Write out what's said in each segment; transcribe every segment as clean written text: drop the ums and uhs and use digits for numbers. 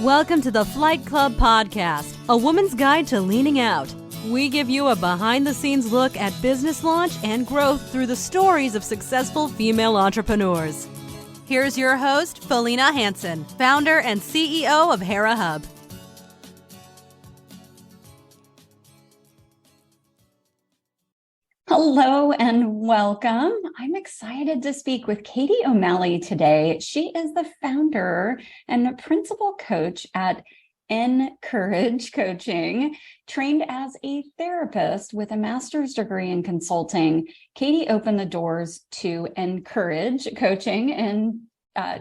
Welcome to the Flight Club Podcast, a woman's guide to leaning out. We give you a behind-the-scenes look at business launch and growth through the stories of successful female entrepreneurs. Here's your host, Felina Hansen, founder and CEO of Hera Hub. Hello and welcome. I'm excited to speak with Katie O'Malley today. She is the founder and principal coach at Encourage Coaching. Trained as a therapist with a master's degree in consulting, Katie opened the doors to Encourage Coaching in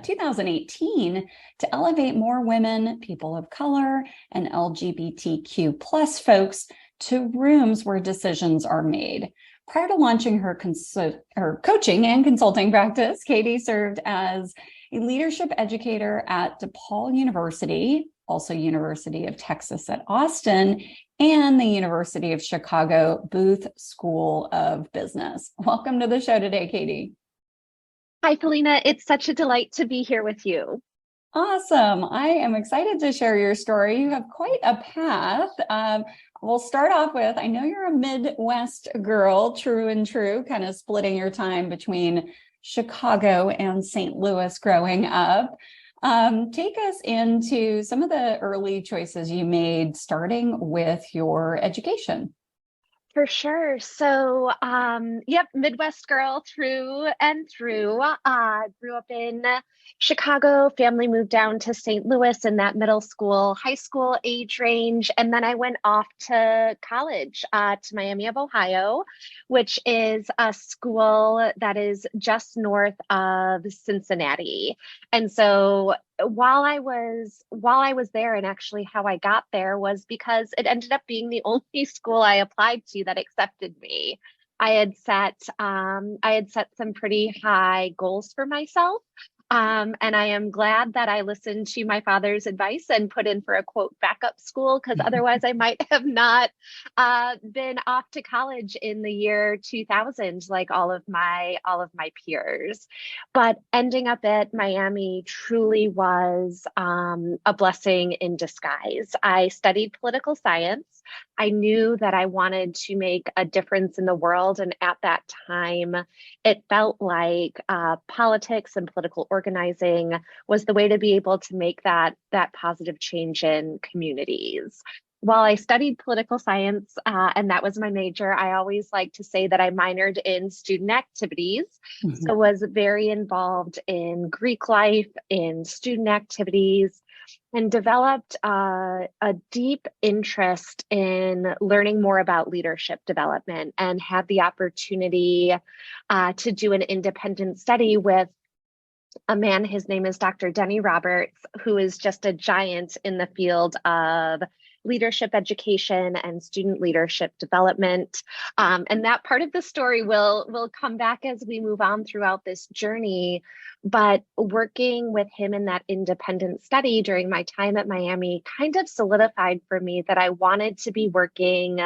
2018 to elevate more women, people of color, and LGBTQ plus folks to rooms where decisions are made. Prior to launching her coaching and consulting practice, Katie served as a leadership educator at DePaul University, also University of Texas at Austin, and the University of Chicago Booth School of Business. Welcome to the show today, Katie. Hi, Felina. It's such a delight to be here with you. Awesome. I am excited to share your story. You have quite a path. We'll start off with, I know you're a Midwest girl, true and true, kind of splitting your time between Chicago and St. Louis growing up. Take us into some of the early choices you made, starting with your education. For sure. So, Midwest girl through and through. Grew up in Chicago, family moved down to St. Louis in that middle school, high school age range. And then I went off to college, to Miami of Ohio, which is a school that is just north of Cincinnati. And so while I was there, and actually how I got there was because it ended up being the only school I applied to that accepted me. I had set some pretty high goals for myself. And I am glad that I listened to my father's advice and put in for a quote backup school, because otherwise I might have not been off to college in the year 2000 like all of my peers. But ending up at Miami truly was a blessing in disguise. I studied political science. I knew that I wanted to make a difference in the world, and at that time, it felt like politics and political organizing was the way to be able to make that positive change in communities. While I studied political science, and that was my major, I always like to say that I minored in student activities. Mm-hmm. So was very involved in Greek life, in student activities, and developed a deep interest in learning more about leadership development, and had the opportunity to do an independent study with a man. His name is Dr. Denny Roberts, who is just a giant in the field of leadership education and student leadership development. And that part of the story will come back as we move on throughout this journey. But working with him in that independent study during my time at Miami kind of solidified for me that I wanted to be working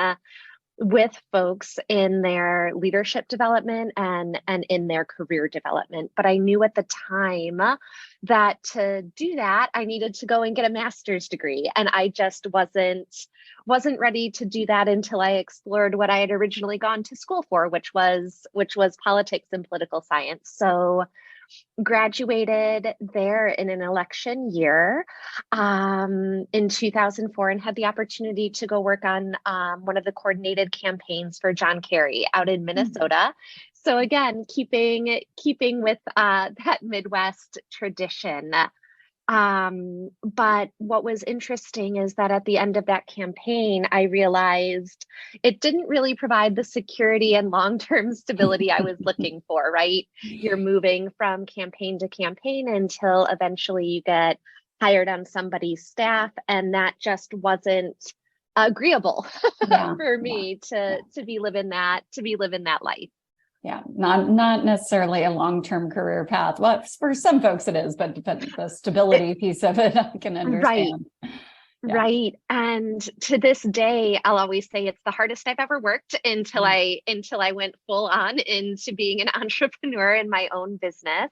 with folks in their leadership development and in their career development. But I knew at the time that to do that, I needed to go and get a master's degree. And I just wasn't ready to do that until I explored what I had originally gone to school for, which was politics and political science. So graduated there in an election year in 2004, and had the opportunity to go work on one of the coordinated campaigns for John Kerry out in Minnesota. Mm-hmm. So again, keeping with that Midwest tradition. But what was interesting is that at the end of that campaign, I realized it didn't really provide the security and long-term stability I was looking for, right? You're moving from campaign to campaign until eventually you get hired on somebody's staff. And that just wasn't agreeable for me to be living that life. Yeah, not necessarily a long-term career path. Well, for some folks it is, but the stability piece of it, I can understand. Right. And to this day, I'll always say it's the hardest I've ever worked until I went full on into being an entrepreneur in my own business.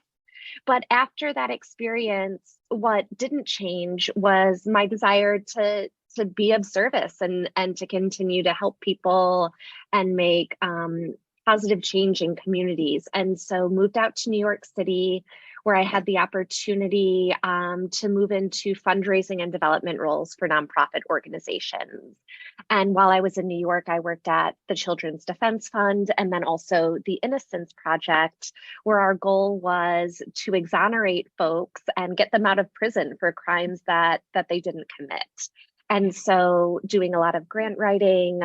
But after that experience, what didn't change was my desire to be of service and to continue to help people and make positive change in communities. And so moved out to New York City, where I had the opportunity to move into fundraising and development roles for nonprofit organizations. And while I was in New York, I worked at the Children's Defense Fund and then also the Innocence Project, where our goal was to exonerate folks and get them out of prison for crimes that they didn't commit. And so doing a lot of grant writing,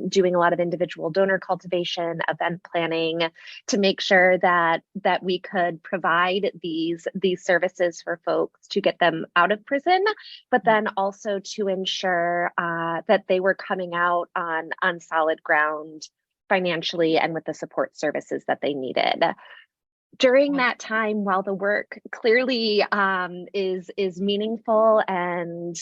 doing a lot of individual donor cultivation, event planning to make sure that we could provide these services for folks to get them out of prison, but then also to ensure that they were coming out on solid ground financially and with the support services that they needed. During that time, while the work clearly is meaningful and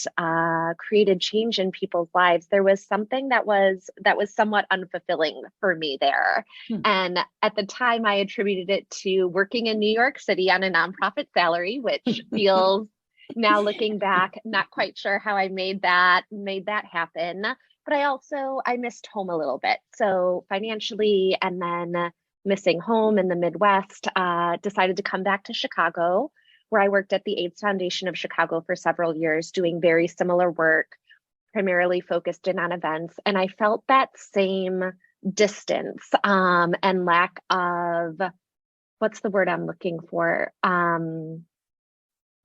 created change in people's lives, there was something that was somewhat unfulfilling for me there. And at the time, I attributed it to working in New York City on a nonprofit salary, which feels now looking back, not quite sure how I made that happen. But I missed home a little bit. So financially, and then missing home in the Midwest, decided to come back to Chicago, where I worked at the AIDS Foundation of Chicago for several years, doing very similar work, primarily focused in on events. And I felt that same distance and lack of, what's the word I'm looking for?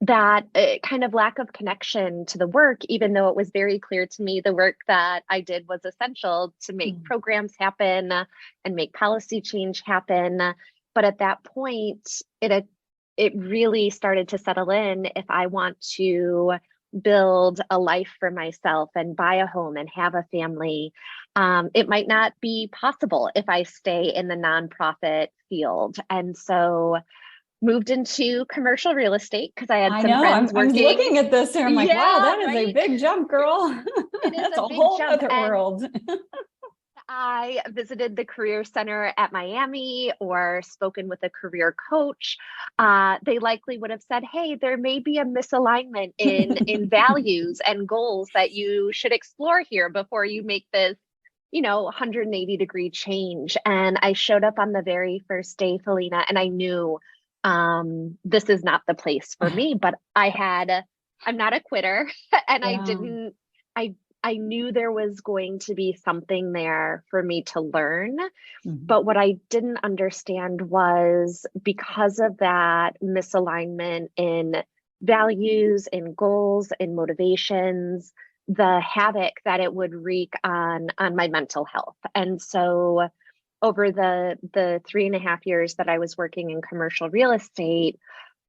That kind of lack of connection to the work, even though it was very clear to me the work that I did was essential to make programs happen and make policy change happen. But at that point, it really started to settle in. If I want to build a life for myself and buy a home and have a family, it might not be possible if I stay in the nonprofit field. And so moved into commercial real estate because I had some friends working. I'm looking at this and I'm like, wow, that is a big jump, girl. It is That's a whole other world. I visited the Career Center at Miami or spoken with a career coach. They likely would have said, hey, there may be a misalignment in values and goals that you should explore here before you make this 180-degree change. And I showed up on the very first day, Felina, and I knew this is not the place for me, but I'm not a quitter. And I knew there was going to be something there for me to learn. But what I didn't understand was, because of that misalignment in values, in goals, in motivations, the havoc that it would wreak on my mental health. And so over the 3.5 years that I was working in commercial real estate,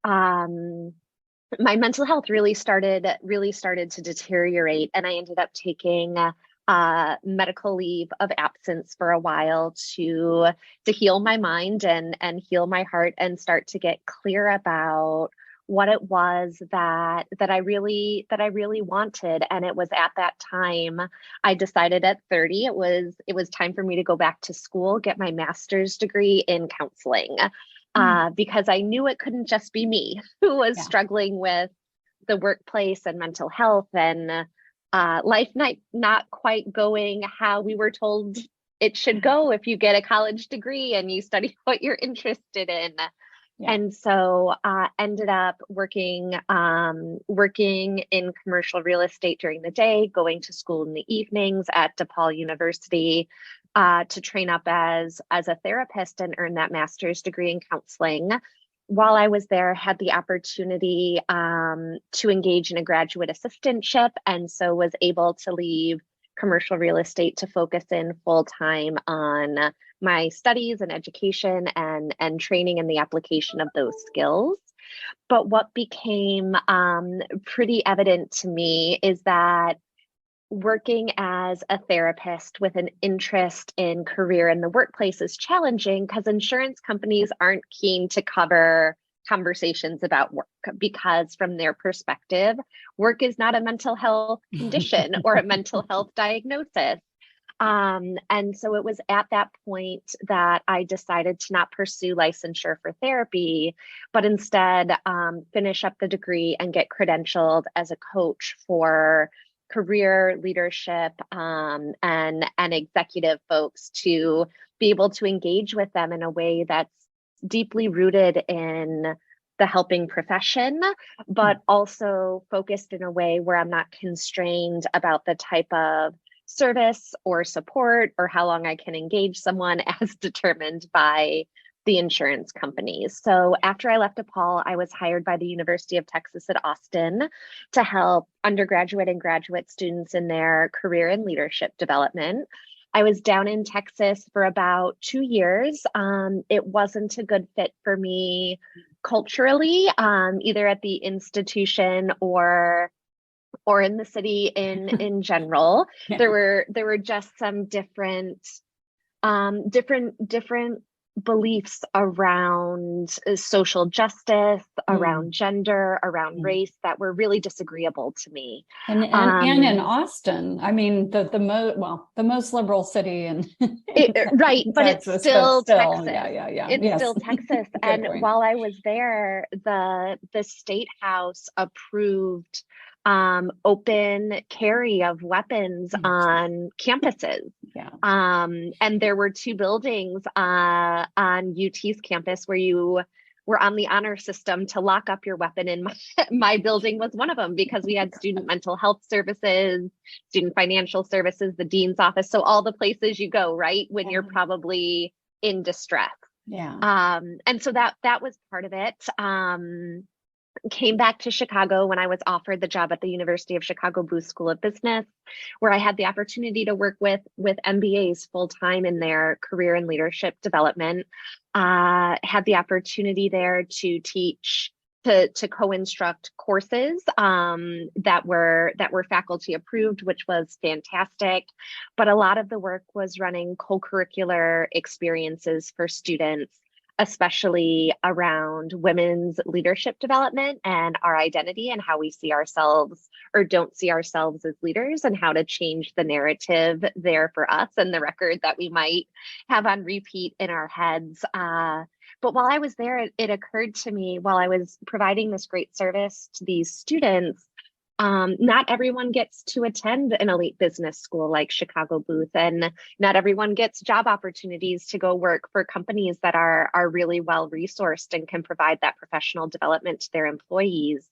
my mental health really started to deteriorate, and I ended up taking medical leave of absence for a while to heal my mind and heal my heart and start to get clear about what it was that I really wanted. And it was at that time I decided at 30 it was time for me to go back to school, get my master's degree in counseling, because I knew it couldn't just be me who was struggling with the workplace and mental health and life not quite going how we were told it should go if you get a college degree and you study what you're interested in. And so ended up working in commercial real estate during the day, going to school in the evenings at DePaul University to train up as a therapist and earn that master's degree in counseling. While I was there, had the opportunity to engage in a graduate assistantship, and so was able to leave commercial real estate to focus in full time on my studies and education and training and the application of those skills. But what became pretty evident to me is that working as a therapist with an interest in career in the workplace is challenging because insurance companies aren't keen to cover conversations about work, because from their perspective, work is not a mental health condition or a mental health diagnosis. And so it was at that point that I decided to not pursue licensure for therapy, but instead finish up the degree and get credentialed as a coach for career leadership and executive folks, to be able to engage with them in a way that's deeply rooted in the helping profession, but also focused in a way where I'm not constrained about the type of service or support or how long I can engage someone as determined by the insurance companies. So after I left DePaul, I was hired by the University of Texas at Austin to help undergraduate and graduate students in their career and leadership development. I was down in Texas for about 2 years. It wasn't a good fit for me culturally, either at the institution or in the city in general. Yeah. There were just some different beliefs around social justice, around gender, around race, that were really disagreeable to me. And in Austin, I mean, the most liberal city right, but Texas, it's still Texas. Yeah. It's still Texas. And point. While I was there, the state house approved open carry of weapons on campuses. Yeah. And there were 2 buildings on UT's campus where you were on the honor system to lock up your weapon. And my building was one of them, because we had student mental health services, student financial services, the dean's office. So all the places you go, right, when you're probably in distress. Yeah. And so that was part of it. Came back to Chicago when I was offered the job at the University of Chicago Booth School of Business, where I had the opportunity to work with MBAs full time in their career and leadership development. Had the opportunity there to teach, to co-instruct courses that were faculty approved, which was fantastic. But a lot of the work was running co-curricular experiences for students, especially around women's leadership development and our identity, and how we see ourselves or don't see ourselves as leaders, and how to change the narrative there for us and the record that we might have on repeat in our heads. But while I was there, it occurred to me, while I was providing this great service to these students, not everyone gets to attend an elite business school like Chicago Booth, and not everyone gets job opportunities to go work for companies that are really well resourced and can provide that professional development to their employees.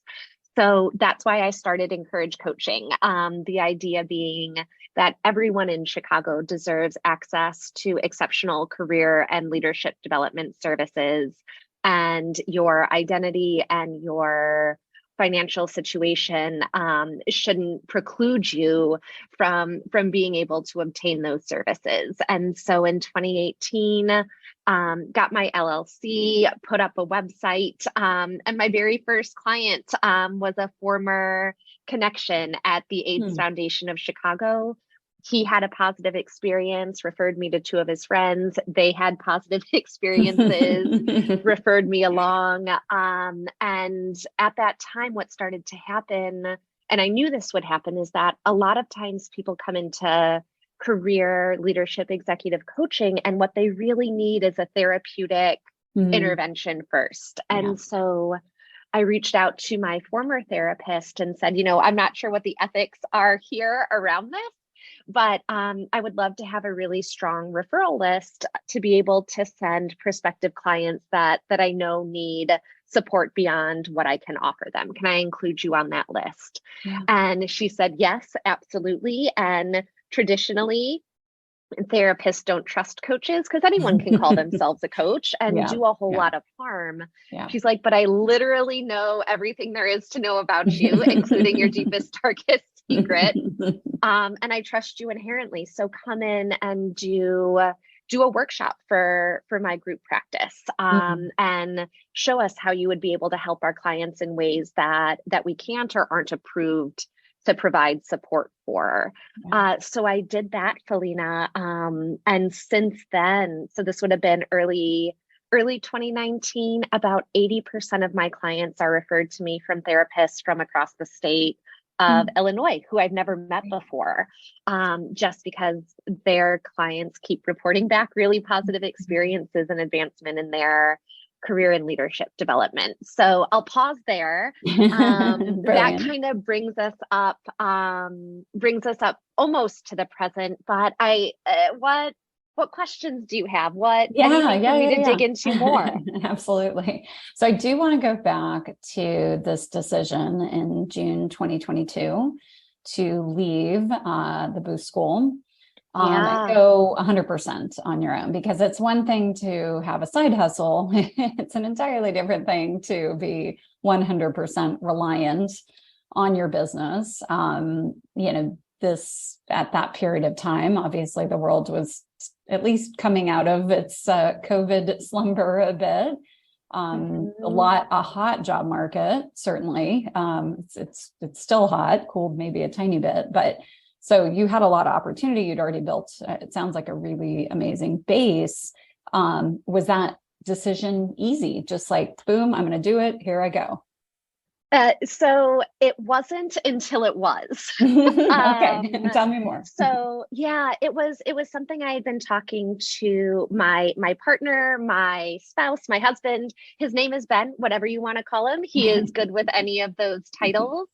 So that's why I started Encourage Coaching. The idea being that everyone in Chicago deserves access to exceptional career and leadership development services, and your identity and your financial situation shouldn't preclude you from being able to obtain those services. And so in 2018, got my LLC, put up a website, and my very first client was a former connection at the AIDS Foundation of Chicago. He had a positive experience, referred me to 2 of his friends. They had positive experiences, referred me along. And at that time, what started to happen, and I knew this would happen, is that a lot of times people come into career leadership executive coaching, and what they really need is a therapeutic intervention first. And so I reached out to my former therapist and said, I'm not sure what the ethics are here around this, but I would love to have a really strong referral list to be able to send prospective clients that I know need support beyond what I can offer them. Can I include you on that list? Yeah. And she said, yes, absolutely. And traditionally, therapists don't trust coaches, because anyone can call themselves a coach and do a whole lot of harm. Yeah. She's like, but I literally know everything there is to know about you, including your deepest, darkest secret. And I trust you inherently. So come in and do a workshop for my group practice, and show us how you would be able to help our clients in ways that we can't or aren't approved to provide support for. So I did that, Felina. And since then, so this would have been early 2019, about 80% of my clients are referred to me from therapists from across the state. of Illinois, who I've never met before, just because their clients keep reporting back really positive experiences and advancement in their career and leadership development. So I'll pause there. That kind of brings us up almost to the present. But what questions do you have? Anything for me to dig into more? Absolutely. So I do want to go back to this decision in June 2022 to leave the Booth School. Go 100% on your own, because it's one thing to have a side hustle. It's an entirely different thing to be 100% reliant on your business. This at that period of time, obviously the world was at least coming out of its COVID slumber a bit. A hot job market, certainly. It's still hot, cooled maybe a tiny bit, but so you had a lot of opportunity. You'd already built, it sounds like, a really amazing base. Was that decision easy? Just like, boom, I'm going to do it. Here I go. So it wasn't until it was. Okay, tell me more. So yeah, it was something I had been talking to my partner, my spouse, my husband. His name is Ben, whatever you want to call him. He is good with any of those titles.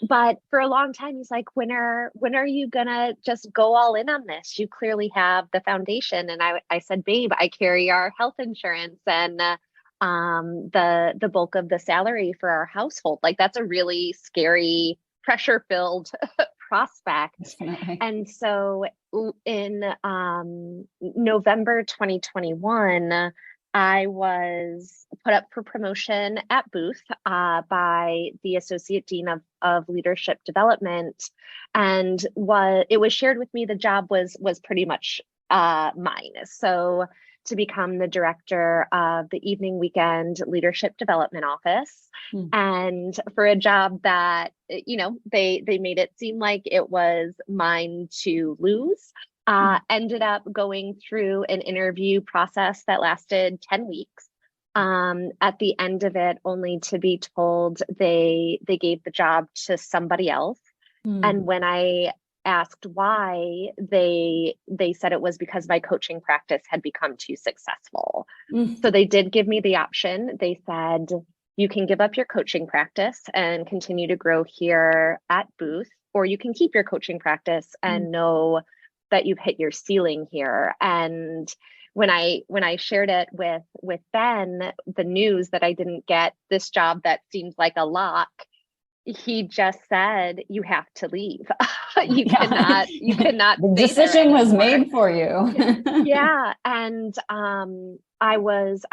But for a long time, he's like, when are you gonna just go all in on this? You clearly have the foundation. And I said, babe, I carry our health insurance and the bulk of the salary for our household. Like, that's a really scary, pressure-filled prospect. Definitely. And so in November 2021, I was put up for promotion at Booth by the Associate Dean of Leadership Development. And it was shared with me, the job was pretty much mine. So to become the director of the Evening Weekend Leadership Development Office. And for a job that, they made it seem like it was mine to lose. Ended up going through an interview process that lasted 10 weeks. At the end of it, only to be told they gave the job to somebody else. And when I asked why, they said it was because my coaching practice had become too successful. So they did give me the option. They said, you can give up your coaching practice and continue to grow here at Booth, or you can keep your coaching practice and know that you've hit your ceiling here. And when I shared it with Ben, the news that I didn't get this job that seemed like a lock, he just said, you have to leave. You cannot the decision was made for you. Yeah. And I was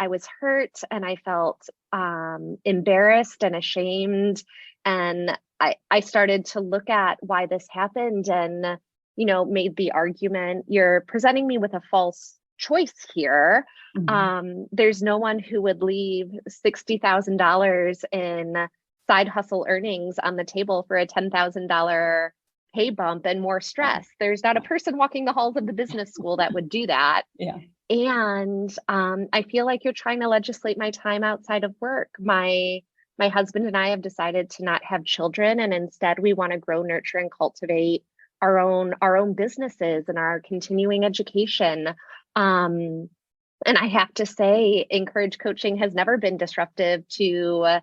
hurt, and I felt embarrassed and ashamed. And I started to look at why this happened, and made the argument, you're presenting me with a false choice here. There's no one who would leave $60,000 in side hustle earnings on the table for a $10,000 pay bump and more stress. There's not a person walking the halls of the business school that would do that. Yeah. And I feel like you're trying to legislate my time outside of work. My husband and I have decided to not have children, and instead we want to grow, nurture, and cultivate our own businesses and our continuing education. And I have to say, Encourage Coaching has never been disruptive to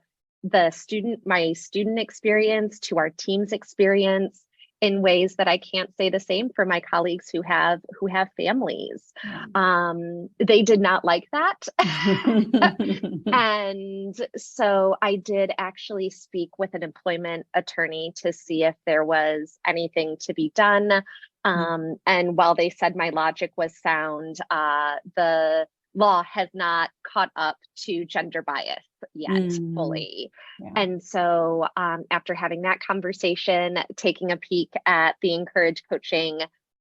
my student experience, to our team's experience, in ways that I can't say the same for my colleagues who have families. They did not like that. And so I did actually speak with an employment attorney to see if there was anything to be done. And while they said my logic was sound, the law has not caught up to gender bias yet fully. Yeah. And so after having that conversation, taking a peek at the Encourage Coaching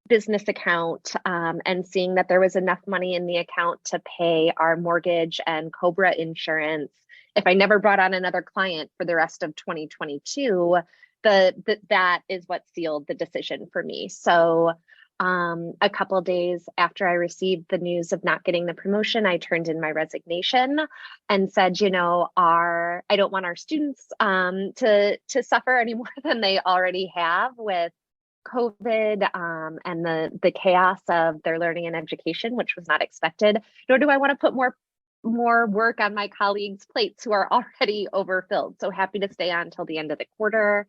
business account and seeing that there was enough money in the account to pay our mortgage and COBRA insurance if I never brought on another client for the rest of 2022, that is what sealed the decision for me. So A couple days after I received the news of not getting the promotion, I turned in my resignation and said, I don't want our students to suffer any more than they already have with COVID and the chaos of their learning and education, which was not expected. Nor do I want to put more work on my colleagues' plates who are already overfilled. So happy to stay on till the end of the quarter.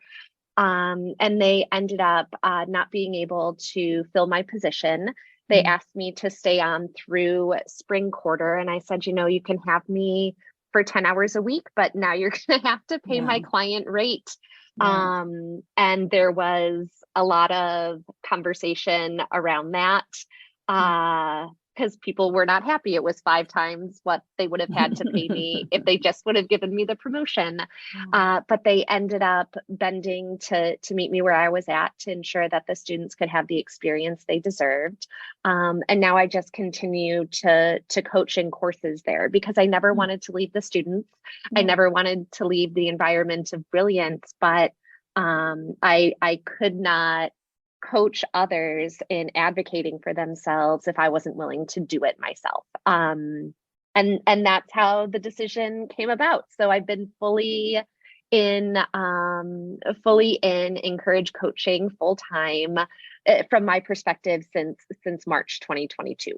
And they ended up not being able to fill my position. They asked me to stay on through spring quarter. And I said, you can have me for 10 hours a week, but now you're going to have to pay my client rate. And there was a lot of conversation around that. Because people were not happy. It was 5 times what they would have had to pay me if they just would have given me the promotion. But they ended up bending to meet me where I was at to ensure that the students could have the experience they deserved. And now I just continue to coach in courses there because I never wanted to leave the students. I never wanted to leave the environment of brilliance, but I could not coach others in advocating for themselves if I wasn't willing to do it myself. And that's how the decision came about. So I've been fully in Encourage coaching full time from my perspective since March 2022.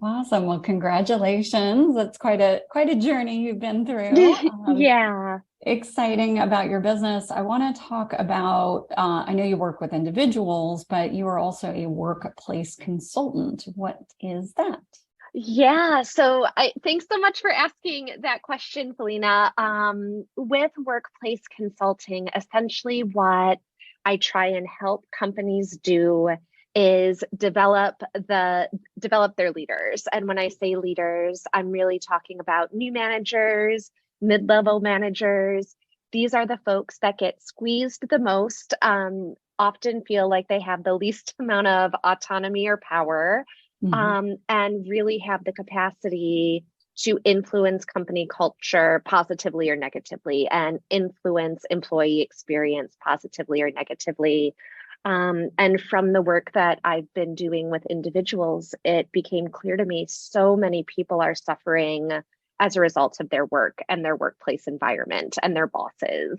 Awesome. Well, congratulations. That's quite a journey you've been through. Yeah. Exciting about your business. I want to talk about, I know you work with individuals, but you are also a workplace consultant. What is that? Yeah, so thanks so much for asking that question, Felina. With workplace consulting, essentially what I try and help companies do is develop their leaders. And when I say leaders, I'm really talking about new managers, mid-level managers. These are the folks that get squeezed the most, often feel like they have the least amount of autonomy or power, and really have the capacity to influence company culture positively or negatively and influence employee experience positively or negatively. And from the work that I've been doing with individuals, it became clear to me so many people are suffering as a result of their work and their workplace environment and their bosses.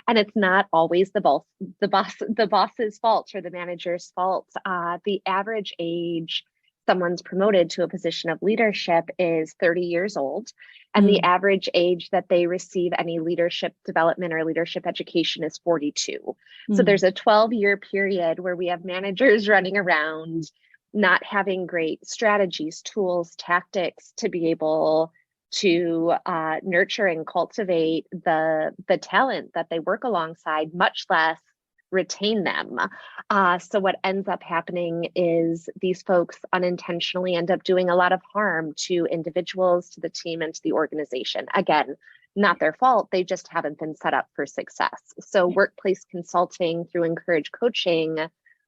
And it's not always the boss's fault or the manager's fault. The average age someone's promoted to a position of leadership is 30 years old. And the average age that they receive any leadership development or leadership education is 42. So there's a 12-year period where we have managers running around not having great strategies, tools, tactics to be able to nurture and cultivate the talent that they work alongside, much less retain them. So what ends up happening is these folks unintentionally end up doing a lot of harm to individuals, to the team, and to the organization. Again, not their fault. They just haven't been set up for success. So workplace consulting through Encourage Coaching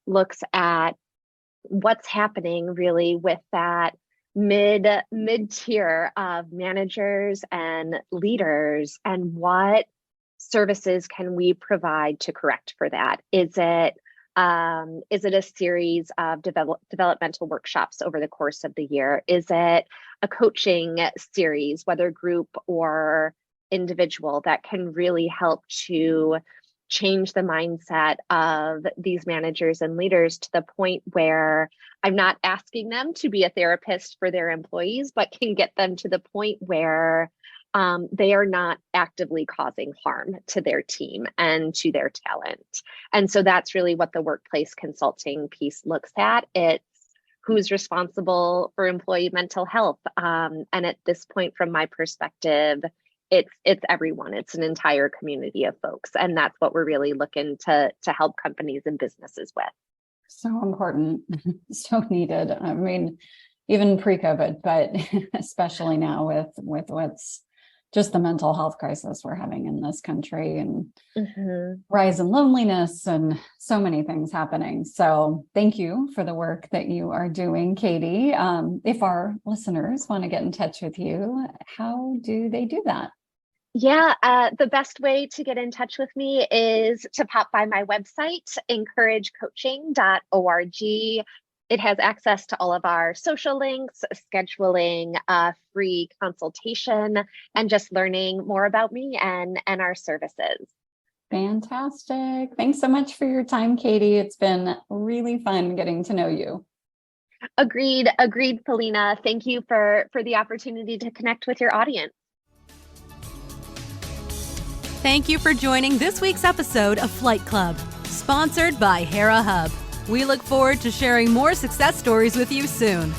looks at what's happening really with that mid-tier of managers and leaders, and what services can we provide to correct for that? Is it a series of developmental workshops over the course of the year? Is it a coaching series, whether group or individual, that can really help to change the mindset of these managers and leaders to the point where I'm not asking them to be a therapist for their employees, but can get them to the point where they are not actively causing harm to their team and to their talent. And so that's really what the workplace consulting piece looks at. It's who's responsible for employee mental health. And at this point, from my perspective, it's everyone. It's an entire community of folks. And that's what we're really looking to help companies and businesses with. So important, so needed. I mean, even pre-COVID, but especially now with what's just the mental health crisis we're having in this country, and rise in loneliness and so many things happening. So thank you for the work that you are doing, Katie. If our listeners want to get in touch with you, how do they do that? Yeah, the best way to get in touch with me is to pop by my website, encouragecoaching.org. It has access to all of our social links, scheduling a free consultation, and just learning more about me and our services. Fantastic. Thanks so much for your time, Katie. It's been really fun getting to know you. Agreed, Felina. Thank you for the opportunity to connect with your audience. Thank you for joining this week's episode of Flight Club, sponsored by Hera Hub. We look forward to sharing more success stories with you soon.